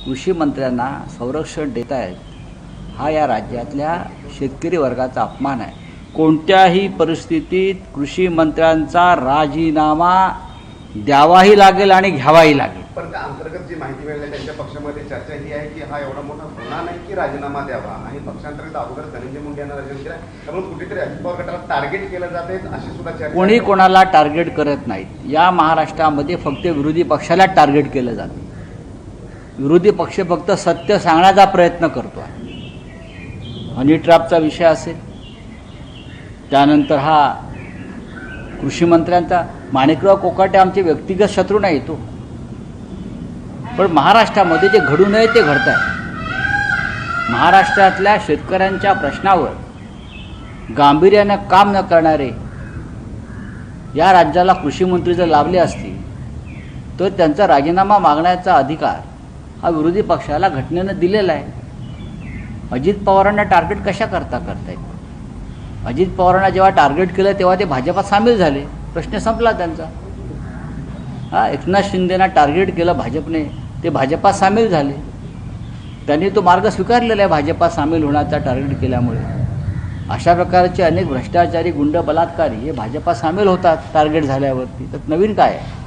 कृषी मंत्र्यांना संरक्षण देत आहेत, हा या राज्यातल्या शेतकरी वर्गाचा अपमान आहे. कोणत्याही परिस्थितीत कृषी मंत्र्यांचा राजीनामा द्यावाही लागेल आणि घ्यावाही लागेल. पण त्या अंतर्गत जी माहिती मिळाली त्यांच्या पक्षामध्ये चर्चा ही आहे की हा एवढा मोठा गुन्हा नाही की राजीनामा द्यावा, आणि पक्षांतर्गत अगोदर धनंजय मुंडे यांना राजीनामा दिला, त्यामुळे कुठेतरी अजित पवार गटाला टार्गेट केलं जाते अशी सुद्धा चर्चा. कोणी कोणाला टार्गेट करत नाहीत. या महाराष्ट्रामध्ये फक्त विरोधी पक्षाला टार्गेट केलं जातं. विरोधी पक्ष फक्त सत्य सांगण्याचा प्रयत्न करतो आहे. हनी ट्रॅपचा विषय असेल, त्यानंतर हा कृषी मंत्र्यांचा, माणिकराव कोकाटे आमचे व्यक्तिगत शत्रू नाही तो, पण महाराष्ट्रामध्ये जे घडू नये ते घडत आहे. महाराष्ट्रातल्या शेतकऱ्यांच्या प्रश्नावर गांभीर्यानं काम न करणारे या राज्याला कृषी मंत्री जर लाभले असतील तर त्यांचा राजीनामा मागण्याचा अधिकार हा विरोधी पक्षाला घटनेनं दिलेला आहे. अजित पवारांना टार्गेट कशा करता येईल? अजित पवारांना जेव्हा टार्गेट केलं तेव्हा ते भाजपात सामील झाले, प्रश्न संपला त्यांचा. एकनाथ शिंदेना टार्गेट केलं भाजपने, ते भाजपात सामील झाले. त्यांनी तो मार्ग स्वीकारलेला आहे भाजपात सामील होण्याचा टार्गेट केल्यामुळे. अशा प्रकारचे अनेक भ्रष्टाचारी, गुंड, बलात्कारी हे भाजपात सामील होतात टार्गेट झाल्यावरती. तर नवीन काय आहे?